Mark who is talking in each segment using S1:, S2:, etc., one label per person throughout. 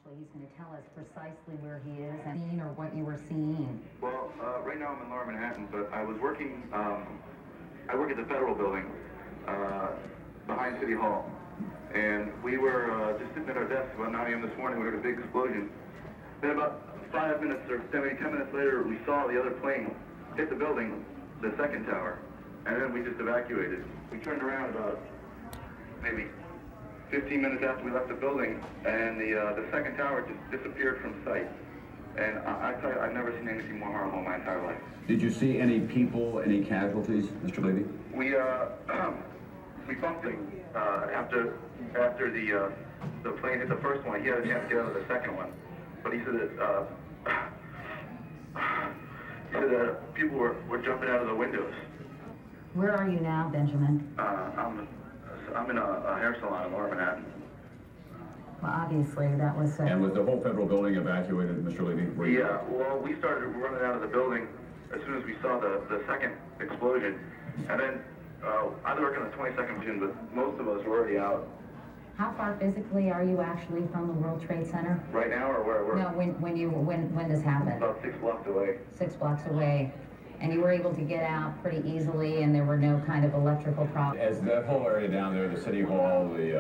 S1: actually, he's going to tell us precisely where he is and or what you were seeing.
S2: Well, right now I'm in Lower Manhattan, but I was working, I work at the Federal Building, behind City Hall. And we were just sitting at our desks about 9 a.m. this morning. We heard a big explosion. Then about 5 minutes or maybe 10 minutes later, we saw the other plane hit the building, the second tower, and then we just evacuated. We turned around about maybe 15 minutes after we left the building, and the second tower just disappeared from sight. And I tell you, I've never seen anything more horrible in my entire life.
S3: Did you see any people, any casualties, Mr. Levy?
S2: We bumped him after the plane hit the first one. He had a chance to get out of the second one, but he said that people were jumping out of the windows.
S1: Where are you now, Benjamin?
S2: I'm in a hair salon in Lower Manhattan.
S1: Well, obviously, that was...
S3: And was the whole Federal Building evacuated, Mr. Levy?
S2: Yeah, well, we started running out of the building as soon as we saw the second explosion. And then I was working on the 22nd machine, but most of us were already out.
S1: How far physically are you actually from the World Trade Center?
S2: Right now, or where?
S1: No, when this happened?
S2: About 6 blocks away.
S1: 6 blocks away. And you were able to get out pretty easily, and there were no kind of electrical problems.
S3: As that whole area down there, the City Hall, the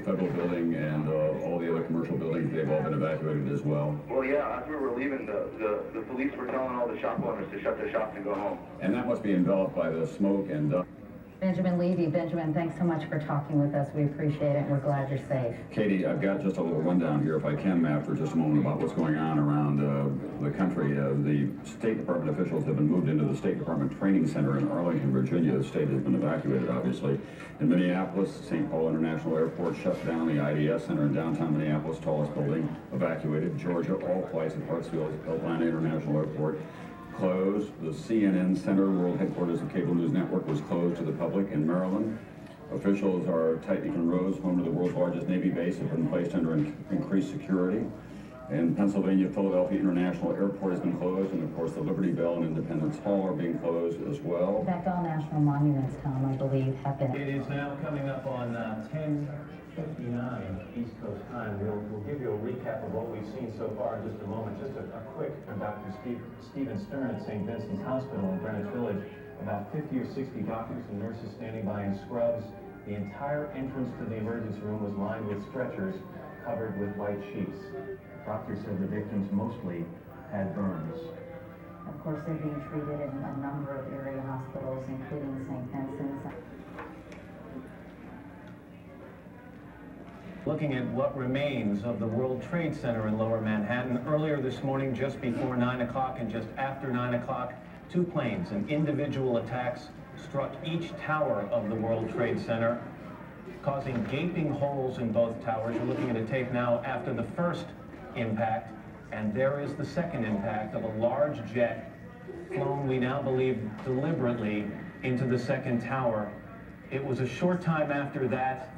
S3: Federal Building, and all the other commercial buildings, they've all been evacuated as well.
S2: Well, yeah, as we were leaving, the police were telling all the shop owners to shut their shops and go home.
S3: And that must be enveloped by the smoke and dust.
S1: Benjamin Levy, Benjamin, thanks so much for talking with us. We appreciate it, and we're glad you're safe.
S3: Katie, I've got just a little rundown here, if I can, after just a moment, about what's going on around the country. The State Department officials have been moved into the State Department Training Center in Arlington, Virginia. The state has been evacuated, obviously. In Minneapolis, St. Paul International Airport shut down. The IDS Center in downtown Minneapolis, tallest building, evacuated. Georgia, all flights at Hartsfield, Atlanta International Airport closed. The CNN Center, world headquarters of cable news network, was closed to the public. In Maryland, officials are tightening controls. Home to the world's largest Navy base have been placed under increased security. In Pennsylvania, Philadelphia International Airport has been closed, and of course the Liberty Bell and Independence Hall are being closed as well.
S1: In fact, all national monuments, Tom, I believe, have been...
S4: It is now coming up on 10:59 East Coast time. We'll give you a recap of what we've seen so far in just a moment. Just a quick from Dr. Stephen Stern at St. Vincent's Hospital in Greenwich Village. About 50 or 60 doctors and nurses standing by in scrubs. The entire entrance to the emergency room was lined with stretchers covered with white sheets. Doctors said the victims mostly had burns.
S1: Of course, they're being treated in a number of area hospitals, including St. Vincent's.
S4: Looking at what remains of the World Trade Center in Lower Manhattan, earlier this morning, just before 9 o'clock and just after 9 o'clock, 2 planes and individual attacks struck each tower of the World Trade Center, causing gaping holes in both towers. You're looking at a tape now after the first impact, and there is the second impact of a large jet flown, we now believe, deliberately into the second tower. It was a short time after that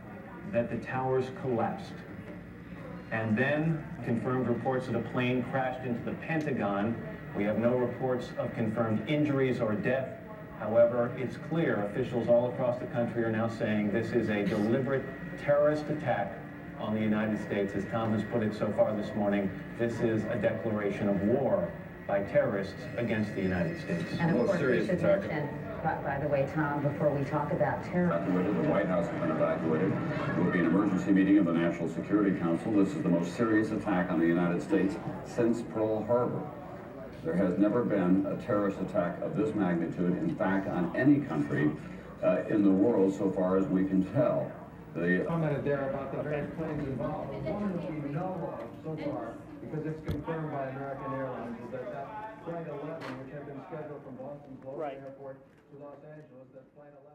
S4: the towers collapsed. And then confirmed reports that a plane crashed into the Pentagon. We have no reports of confirmed injuries or death. However, it's clear officials all across the country are now saying this is a deliberate terrorist attack on the United States. As Tom has put it so far this morning, this is a declaration of war by terrorists against the United States.
S1: And of course, we should mention, by the way, Tom, before we talk about terror...
S3: The White House has been evacuated. There will be an emergency meeting of the National Security Council. This is the most serious attack on the United States since Pearl Harbor. There has never been a terrorist attack of this magnitude, in fact, on any country in the world, so far as we can tell.
S5: The commented there about the various planes involved. The one that we know of so far, because it's confirmed by American Airlines, is that Flight 11, which had been scheduled from Boston's Logan Airport to Los Angeles, that Flight 11